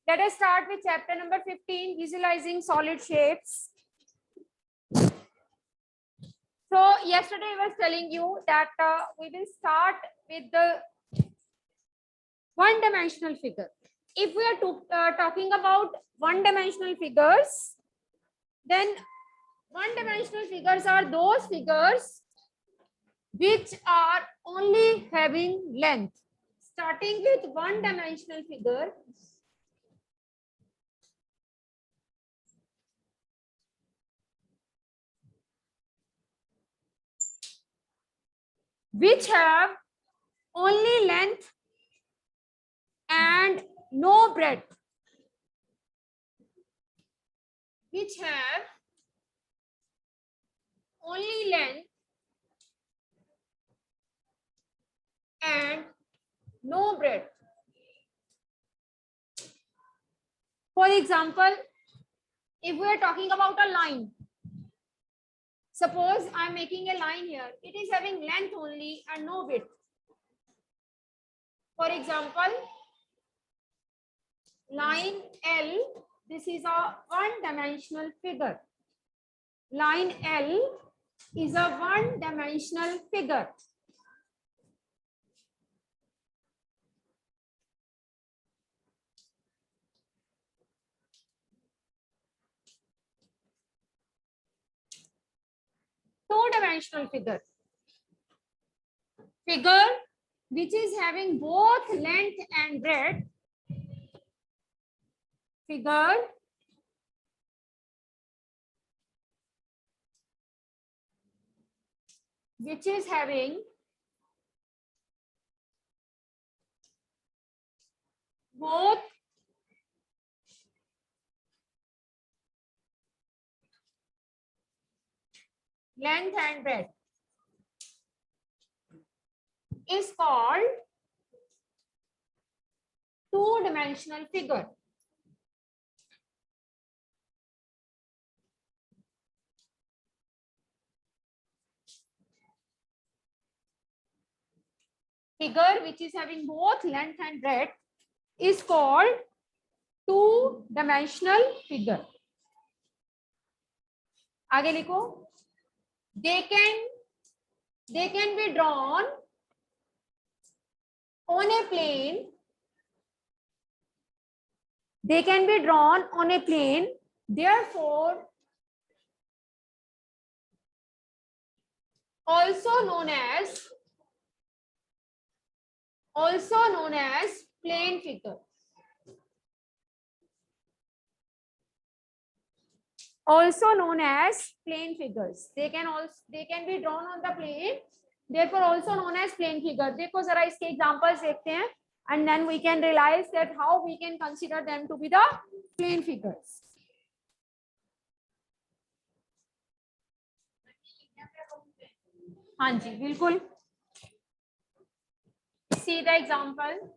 Let us start with chapter number 15, visualizing solid shapes. So yesterday I was telling you that we will start with the one-dimensional figure. If we are talking about one-dimensional figures, then one-dimensional figures are those figures which are only having length. Starting with one-dimensional figure, which have only length and no breadth, which have only length and no breadth. For example, if we are talking about a line, suppose I am making a line here, it is having length only and no width. For example, line L, this is a one-dimensional figure. Line L is a one-dimensional figure. Two-dimensional figure. Figure which is having both length and breadth. Figure which is having both length and breadth is called two-dimensional figure. Figure which is having both length and breadth is called two-dimensional figure. आगे लिखो. They can be drawn on a plane. They can be drawn on a plane. Therefore, also known as plane figure. Also known as plane figures. They can be drawn on the plane. Therefore, also known as plane figure. देखो जरा इसके examples देखते हैं, and then we can realize that how we can consider them to be the plane figures. हाँ जी बिल्कुल. See the example.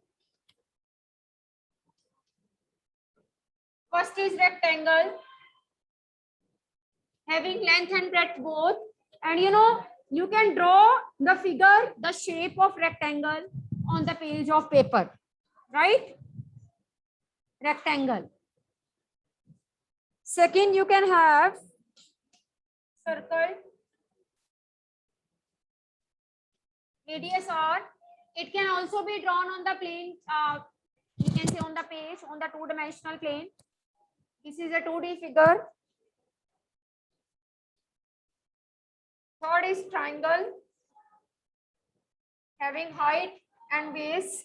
First is rectangle, having length and breadth both, and you can draw the figure, the shape of rectangle on the page of paper, right? Rectangle. Second, you can have circle, radius r. It can also be drawn on the plane, you can say on the page, on the two-dimensional plane. This is a 2D figure. Third is triangle, having height and base.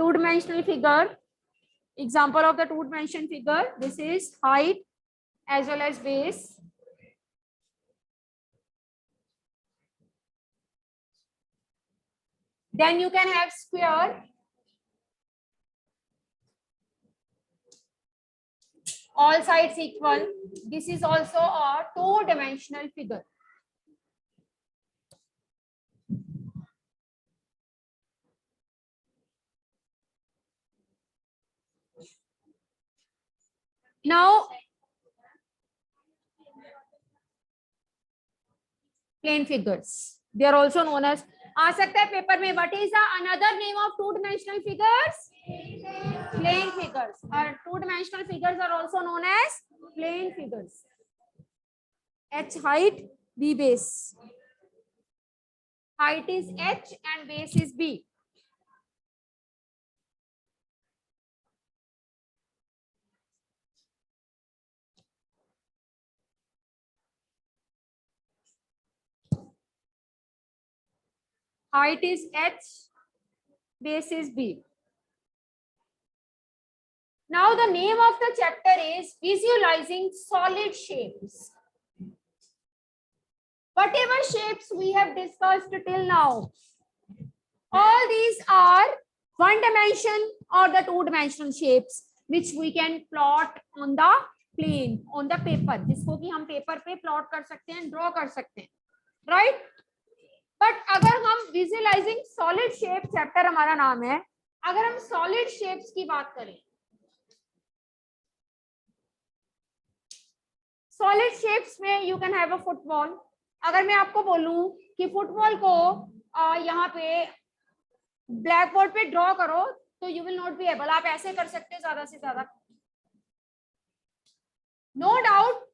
Two-dimensional figure. Example of the two-dimensional figure. This is height as well as base. Then you can have square. All sides equal. This is also a two-dimensional figure. Now, plane figures. They are also known as आ सकता है paper में. What is the another name of two dimensional figures? Plane figures. और two dimensional figures are also known as plane figures. h height, b base. Height is h and base is b. Height is h, base is b. Now the name of the chapter is visualizing solid shapes. Whatever shapes we have discussed till now, all these are one dimension or the two dimensional shapes which we can plot on the plane, on the paper, जिसको कि हम paper पे plot कर सकते हैं, draw कर सकते हैं, राइट. बट अगर हम विजुअलाइजिंग सॉलिड शेप चैप्टर हमारा नाम है, अगर हम सॉलिड शेप्स की बात करें, सॉलिड शेप्स में you can have a football. अगर मैं आपको बोलूं कि फुटबॉल को यहाँ पे ब्लैक बोर्ड पे ड्रॉ करो तो you will not be able. आप ऐसे कर सकते हो ज्यादा से ज्यादा. नो डाउट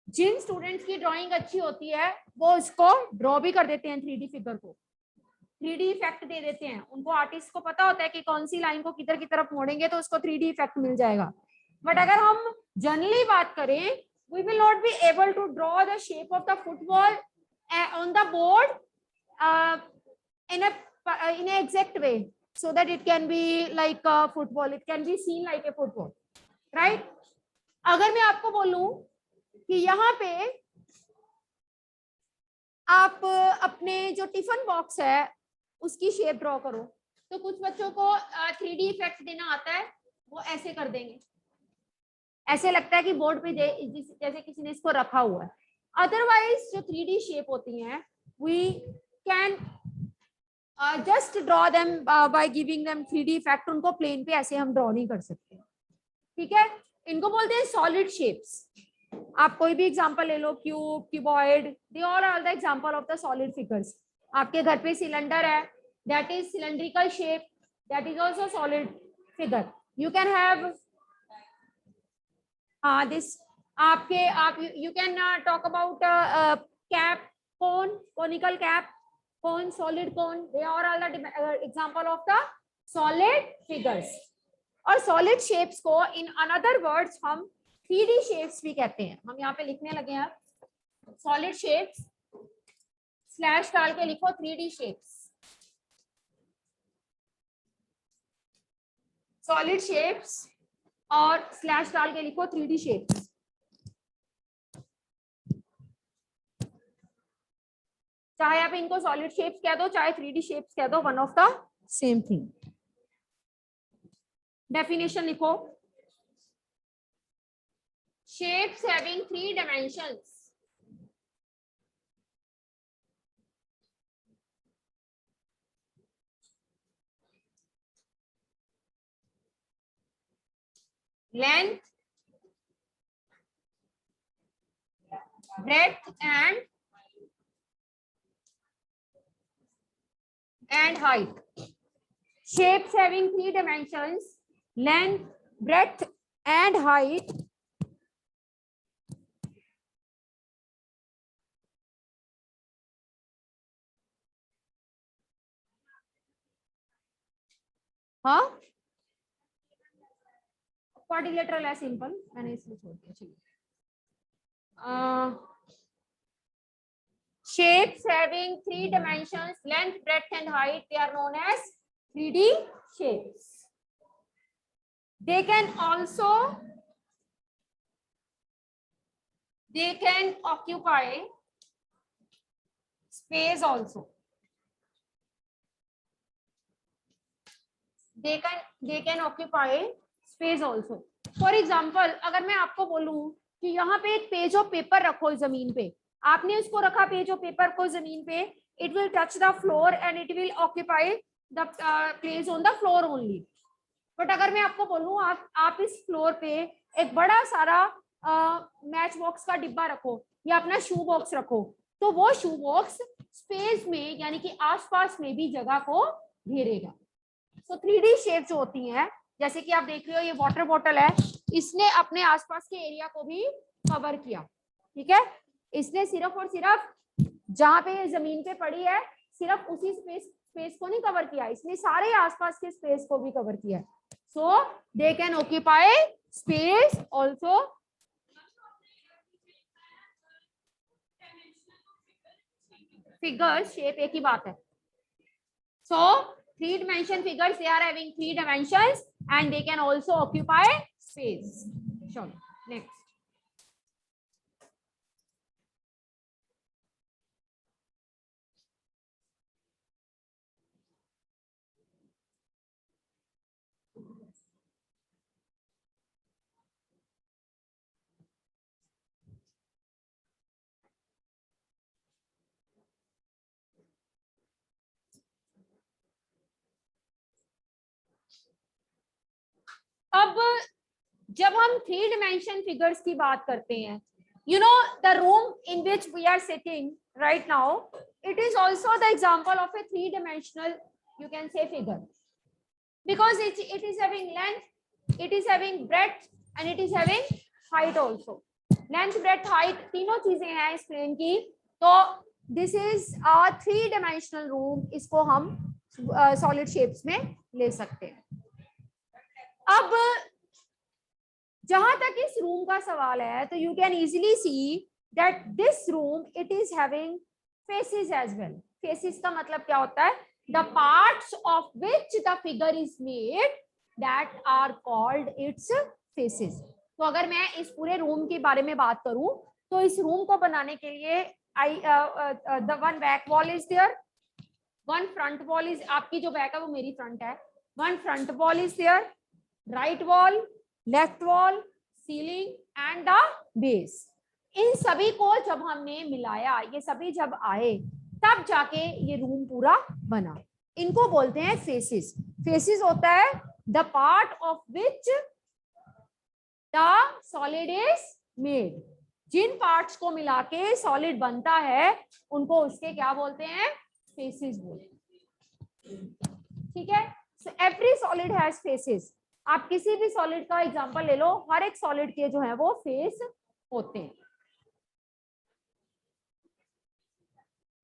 जिन स्टूडेंट्स की ड्राइंग अच्छी होती है वो उसको ड्रॉ भी कर देते हैं, 3D फिगर को 3D इफेक्ट दे देते हैं. उनको आर्टिस्ट को पता होता है कि कौन सी लाइन को किधर की तरफ मोड़ेंगे तो उसको 3D इफेक्ट मिल जाएगा. बट अगर हम जनरली बात करें, we will not be able to draw the shape of the football on the board in a exact way so that it can be like a football, it can be seen like a football, right. अगर मैं आपको बोलूं कि यहाँ पे आप अपने जो टिफिन बॉक्स है उसकी शेप ड्रॉ करो, तो कुछ बच्चों को 3D इफेक्ट देना आता है, वो ऐसे कर देंगे, ऐसे लगता है कि बोर्ड पे जैसे किसी ने इसको रखा हुआ है. अदरवाइज जो 3D शेप होती हैं, we can just draw them by giving them 3D effect. उनको प्लेन पे ऐसे हम ड्रॉ नहीं कर सकते, ठीक है. इनको बोलते हैं सॉलिड शेप्स. आप कोई भी एग्जांपल ले लो, cube, cuboid, they all are the example of the solid figures. आपके घर पे सिलेंडर है, that is cylindrical shape, that is also solid figure. You can have this आपके आप you can talk about cap, cone, conical cap, cone, solid cone, they are all the example of the solid figures. और solid shapes को in another words हम 3D shapes भी कहते हैं. हम यहाँ पे लिखने लगे हैं solid shapes, स्लैश डाल के लिखो 3D shapes. solid shapes और स्लैश डाल के लिखो 3D शेप्स. चाहे आप इनको सॉलिड शेप्स कह दो, चाहे 3D शेप्स कह दो, one of the same thing. Definition लिखो. Shapes having 3 dimensions length, breadth and height. Shapes having 3 dimensions, length, breadth and height. हाँ, क्वाड्रिलेटरल है, सिंपल, मैंने इसलिए छोड़ दिया. चलिए. Shapes having 3 dimensions, length, breadth and height, they are known as 3D shapes. They can occupy space also. They can occupy space also. For example, अगर मैं आपको बोलूं कि यहाँ पे एक पेज ऑफ पेपर रखो जमीन पे, आपने उसको रखा पेज ऑफ पेपर को जमीन पे, it will touch the floor and it will occupy the place on the floor only. But अगर मैं आपको बोलूं आप इस फ्लोर पे एक बड़ा सारा मैच बॉक्स का डिब्बा रखो या अपना शू बॉक्स रखो, तो वो शू बॉक्स स्पेस में यानी कि आसपास में भी जगह को घेरेगा। सो 3D शेप जो होती हैं, जैसे कि आप देख रहे हो ये वाटर बॉटल है, इसने अपने आसपास के एरिया को भी कवर किया, ठीक है। इसने सिर्फ और सिर्फ जहां पे ये जमीन पे पड़ी है सिर्फ उसी स्पेस को नहीं कवर किया, इसने सारे आसपास के स्पेस को भी कवर किया। So they can occupy space also. Figure shape एक ही बात है। सो 3 dimension figures, they are having 3 dimensions and they can also occupy space. Sure. Next. अब जब हम 3 dimension figures की बात करते हैं, you know the room in which we are sitting right now, it is also the example of a 3 dimensional, you can say, figure, because it is having length, it is having breadth and it is having height also. Length, breadth, height तीनों चीजें हैं इस plane की। तो this is a 3 dimensional room, इसको हम solid shapes में ले सकते हैं। अब जहां तक इस रूम का सवाल है तो you can easily see that this room it is having faces as well. Faces का मतलब क्या होता है? The parts of which the figure is made that are called its faces. तो अगर मैं इस पूरे रूम के बारे में बात करूं तो इस रूम को बनाने के लिए the one back wall is there, one front wall is, आपकी जो बैक है वो मेरी फ्रंट है, one front wall is there, right wall, left wall, ceiling and the base. इन सभी को जब हमने मिलाया, ये सभी जब आए तब जाके ये रूम पूरा बना। इनको बोलते हैं फेसेस। फेसेस होता है the part of which the solid is made. जिन पार्ट्स को मिला के सॉलिड बनता है उनको उसके क्या बोलते हैं? फेसेस बोलते हैं, ठीक है। So every solid has faces. आप किसी भी सॉलिड का एग्जांपल ले लो, हर एक सॉलिड के जो है वो फेस होते हैं।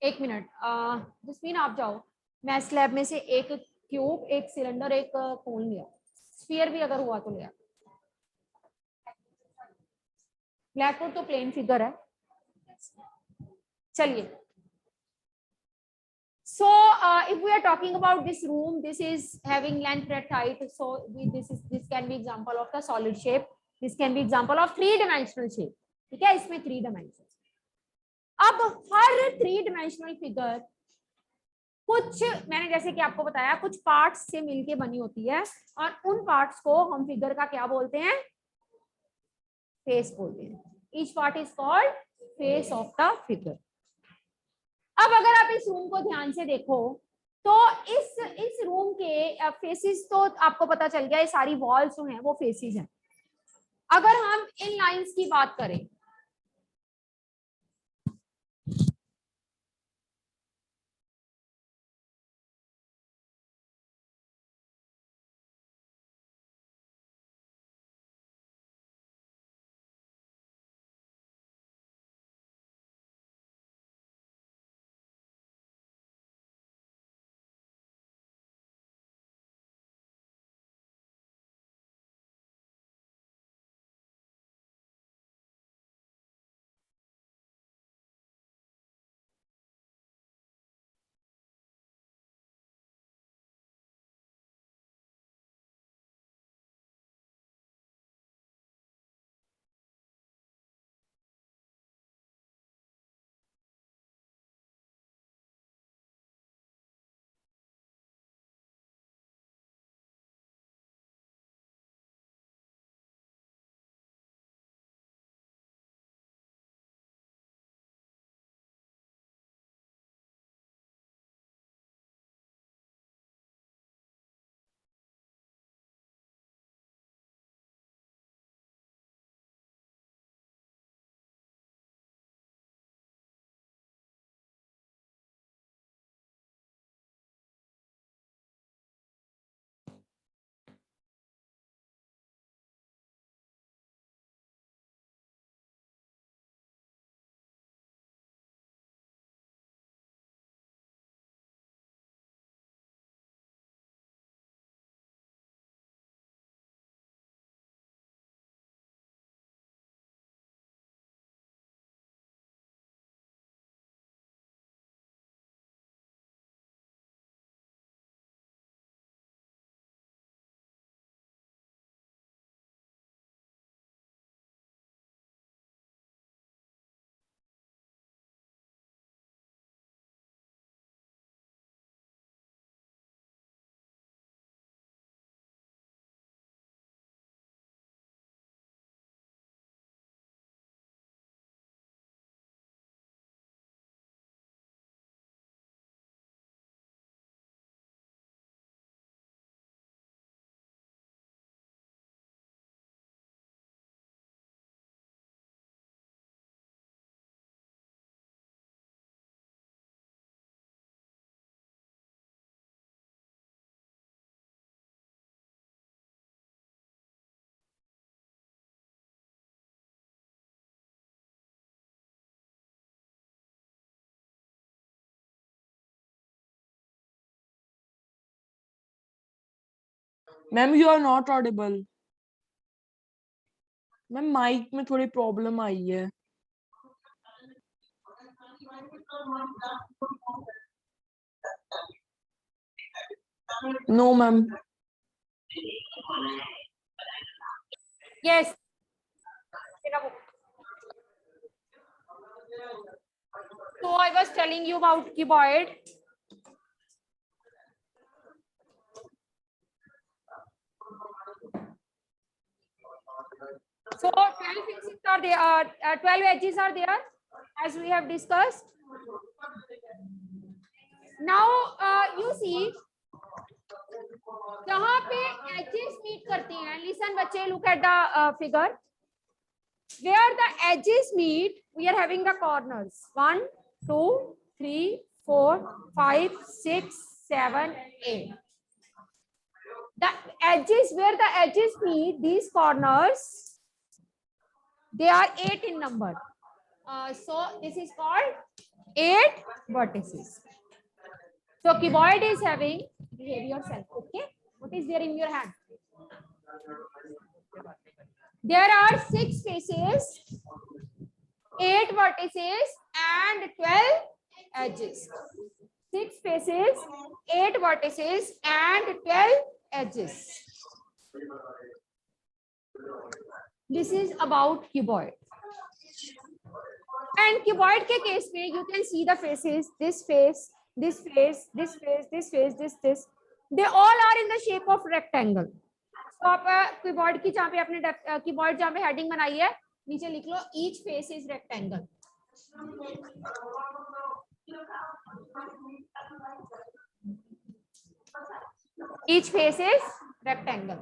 एक मिनट, जसमीन आप जाओ, मैं स्लैब में से एक क्यूब, एक सिलेंडर, एक कोन लिया, स्फीयर भी अगर हुआ तो लिया। ब्लैकबोर्ड तो प्लेन फिगर है। चलिए, so if we are talking about this room, this is having length, breadth, height, so this can be example of the solid shape, this can be example of 3 dimensional shape, ठीक है। इसमें 3 dimensions। अब हर 3 dimensional figure कुछ, मैंने जैसे कि आपको बताया, कुछ पार्ट्स से मिलके बनी होती है और उन पार्ट्स को हम फिगर का क्या बोलते हैं? फेस बोलते हैं। Each part is called face of the figure. अब अगर आप इस रूम को ध्यान से देखो तो इस रूम के फेसेस तो आपको पता चल गया, ये सारी वॉल्स जो हैं वो फेसेस हैं। अगर हम इन लाइंस की बात करें ma'am you are not audible. Ma'am mic में थोड़ी प्रॉब्लम आई है। No ma'am. Yes. So I was telling you about cuboid. So 12 faces are there, 12 edges are there, as we have discussed. Now you see, जहाँ पे edges meet करती हैं, listen बच्चे, look at the figure. Where the edges meet, we are having the corners 1, 2, 3, 4, 5, 6, 7, 8. The edges, where the edges meet, these corners, they are 8 in number. So this is called 8 vertices. So cuboid is having, behave yourself, okay? What is there in your hand? There are 6 faces, 8 vertices and 12 edges. 6 faces, 8 vertices and 12 edges. This is about cuboid. And cuboid के case में you can see the faces, this face, this face, this face, this face, this. They all are in the shape of rectangle. तो आप cuboid की जहाँ पे आपने cuboid जहाँ पे heading बनाई है, नीचे लिख लो each face is rectangle. Each face is rectangle.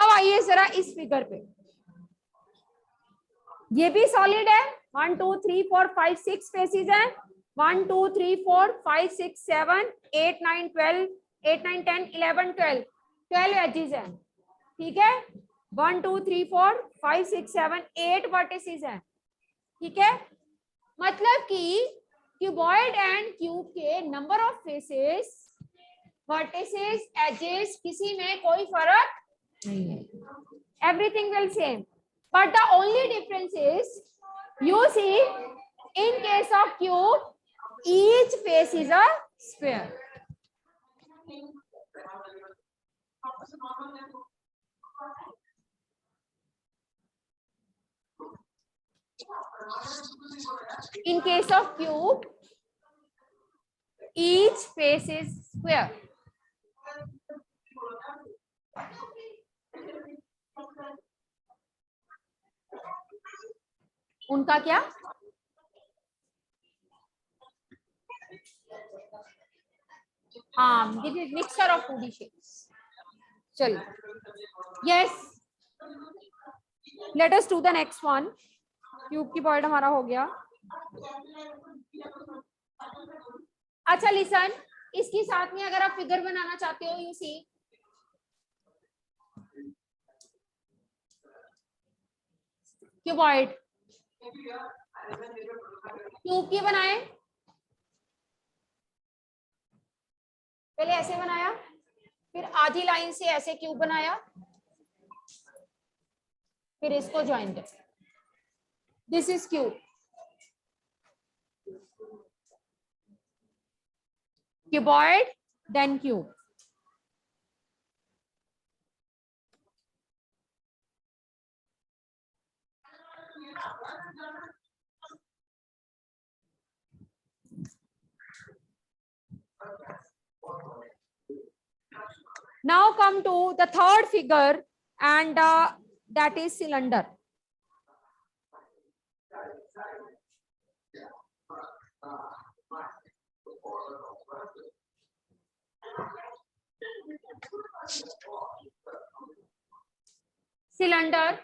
अब आइए जरा इस फिगर पे, ये भी सॉलिड है. 1 2 3 4 5 6 फेसेस हैं. 1 2 3 4 5 6 7 8 9 12 8 9 10 11 12 12 एजेस हैं. ठीक है. 1 2 3 4 5 6 7 8 वर्टिसेस हैं. ठीक है. मतलब कि क्यूबॉइड एंड क्यूब के number of faces, vertices, edges, किसी में कोई फर्क नहीं है. Everything will same. But the only difference is, you see, in case of cube, each face is a square. In case of cube, each face is square. उनका क्या? हाँ, this is mixture of 2D shapes. चलिए, yes. Let us do the next one. Cube की point हमारा हो गया. अच्छा listen, इसके साथ में अगर आप फिगर बनाना चाहते हो, यू सी, क्यूबॉइड, क्यूब की बनाए, पहले ऐसे बनाया, फिर आधी लाइन से ऐसे क्यूब बनाया, फिर इसको ज्वाइन कर. This is cube. Cuboid then cube. Now come to the third figure, and that is cylinder. Cylinder.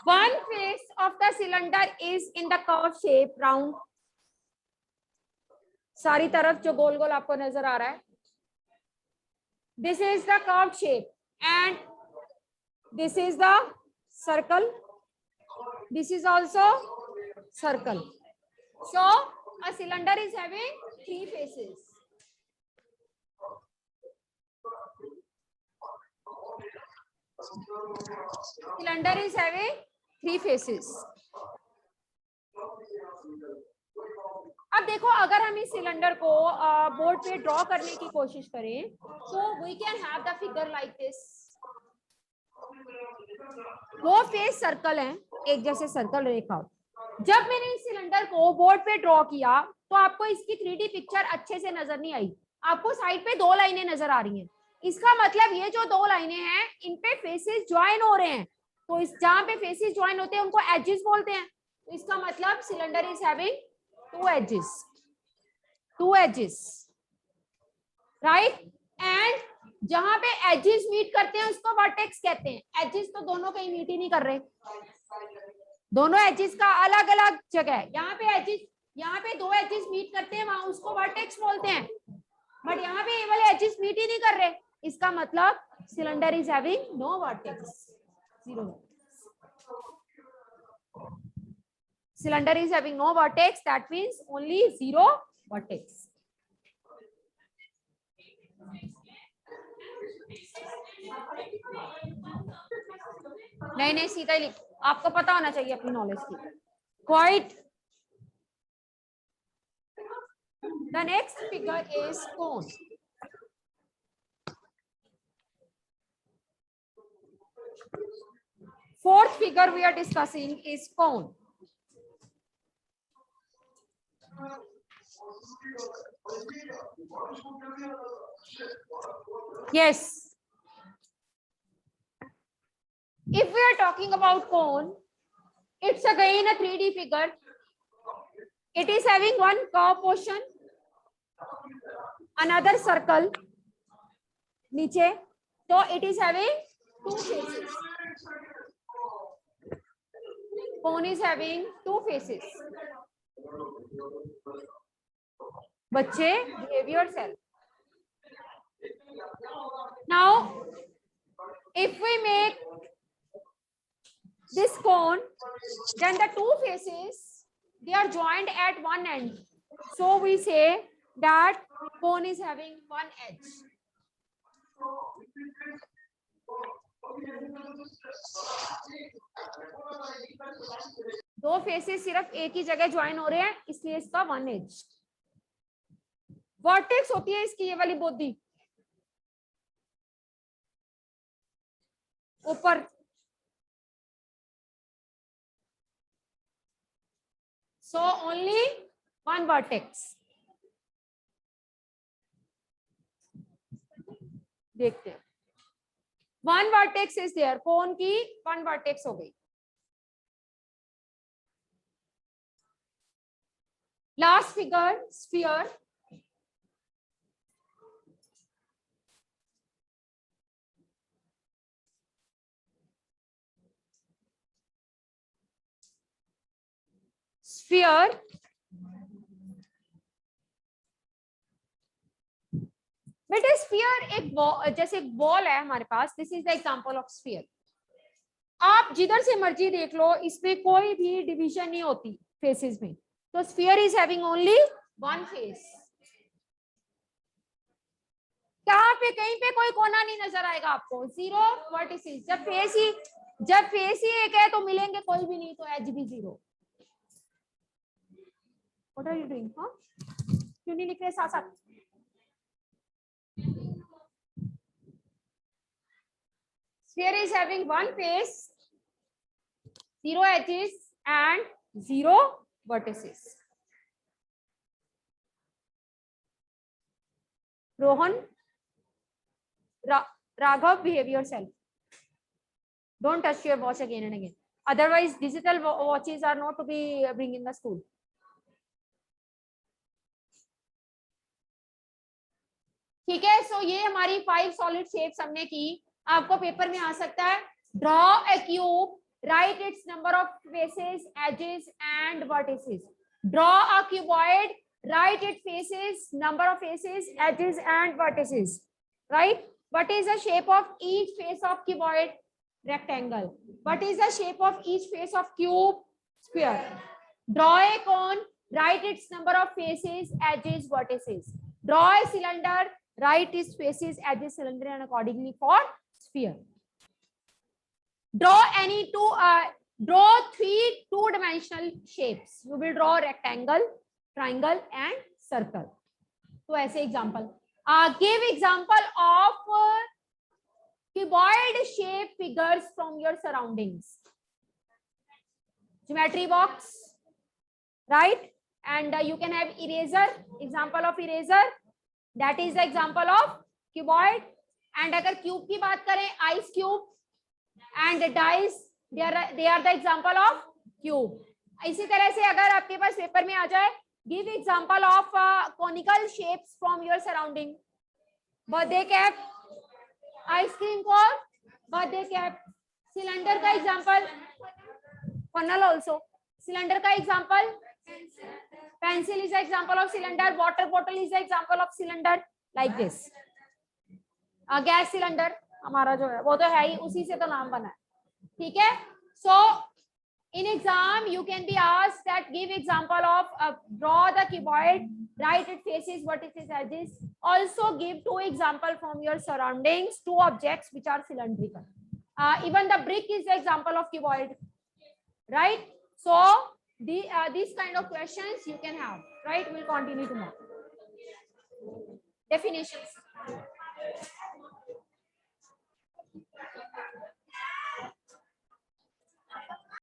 One face of the cylinder is in the curve shape, round. सारी तरफ जो गोल गोल आपको नजर आ रहा है. This is the curved shape and this is the circle. This is also circle. So a cylinder is having 3 faces. Cylinder is having 3 faces. अब देखो, अगर हम इस सिलेंडर को बोर्ड पे ड्रॉ करने की कोशिश करें तो we can have the figure like this. वो फेस सर्कल है, एक जैसे सर्कल रेखा. जब मैंने इस सिलेंडर को बोर्ड पे ड्रॉ किया तो आपको इसकी 3D पिक्चर अच्छे से नजर नहीं आई. आपको साइड पे 2 लाइनें नजर आ रही हैं. इसका मतलब ये जो 2 लाइनें हैं इन पे फेसेस ज्वाइन हो रहे हैं. तो इस जहां पे फेसेस ज्वाइन होते हैं उनको एजेस बोलते हैं. तो इसका मतलब cylinder is having 2 edges, right? And जहां पे एजेस मीट करते हैं उसको वर्टेक्स कहते हैं. एजेस तो दोनों कहीं मीट ही नहीं कर रहे, दोनों एजेस का अलग अलग जगह है. यहाँ पे एजेस, यहाँ पे 2 एजेस मीट करते हैं, वहां उसको वर्टेक्स बोलते हैं. बट यहाँ पे ये वाले एजेस मीट ही नहीं कर रहे. इसका मतलब cylinder is having no vertex, 0. Cylinder is having no vertex, that means only 0 vertex. नहीं नहीं, सीधा ही लिख, आपको पता होना चाहिए अपनी नॉलेज की. Quite. The next figure is cone. Fourth figure we are discussing is cone. Yes. If we are talking about cone, it's again a 3D figure. It is having one curved portion, another circle नीचे. So it is having 2 faces. Cone is having 2 faces. बच्चे, behave yourself. Now, if we make this cone, then the 2 faces, they are joined at one end. So we say that cone is having 1 edge. दो faces सिर्फ एक ही जगह join हो रहे हैं, इसलिए इसका 1 एज. वर्टेक्स होती है इसकी ये वाली बोधी ऊपर. So only 1 vertex. देखते हैं. 1 वर्टेक्स इज देयर. कोन की 1 वर्टेक्स हो गई. Last figure, sphere. स्फीयर बेटे, स्फीयर एक जैसे एक बॉल है हमारे पास. This is the example of sphere. आप जिधर से मर्जी देख लो, इसमें कोई भी डिवीजन नहीं होती फेसेस में. तो sphere is having only 1 face. कहाँ पे कहीं पे कोई कोना नहीं नजर आएगा आपको. 0 वर्टिसेस. जब फेस ही एक है तो मिलेंगे कोई भी नहीं, तो एज भी 0. What are you doing? हाँ, क्यों नहीं लिख रहे साथ साथ? Sphere is having 1 face, 0 edges and 0 vertices. Rohan, Raghav, behave yourself. Don't touch your watch again and again. Otherwise, digital watches are not to be bring in the school. ठीक है. सो ये हमारी 5 सॉलिड शेप्स हमने की. आपको paper में आ सकता है, draw a cube, write its number of faces, edges and vertices. Draw a cuboid, write its faces, number of faces, edges and vertices, right? What is the shape of each face of cuboid? Rectangle. What is the shape of each face of cube? Square. Draw a cone, write its number of faces, edges, vertices. Draw a cylinder, write its faces, edges, cylinder, and accordingly for sphere. Draw any draw three two-dimensional shapes. You will draw rectangle, triangle, and circle. So, ऐसे example. Give example of cuboid shape figures from your surroundings. Geometry box, right? And you can have eraser. Example of eraser. That is the example of cuboid. And अगर cube की बात करें, ice cube and dice, they are the example of cube. इसी तरह से अगर आपके पास paper में आ जाए, give example of conical shapes from your surrounding. Birthday cap, ice cream cone, birthday cap. Cylinder का example, funnel also. Cylinder का example, pencil is the example of cylinder. Water bottle is the example of cylinder. Like this. Gas cylinder हमारा जो है वो तो है ही, उसी से तो नाम बना है, ठीक है. So in exam you can be asked that give example of draw the cuboid, write it faces, what it is edges. Also give two example from your surroundings, two objects which are cylindrical. Even the brick is the example of cuboid, right. So these kind of questions you can have, right? We'll continue tomorrow. Definitions.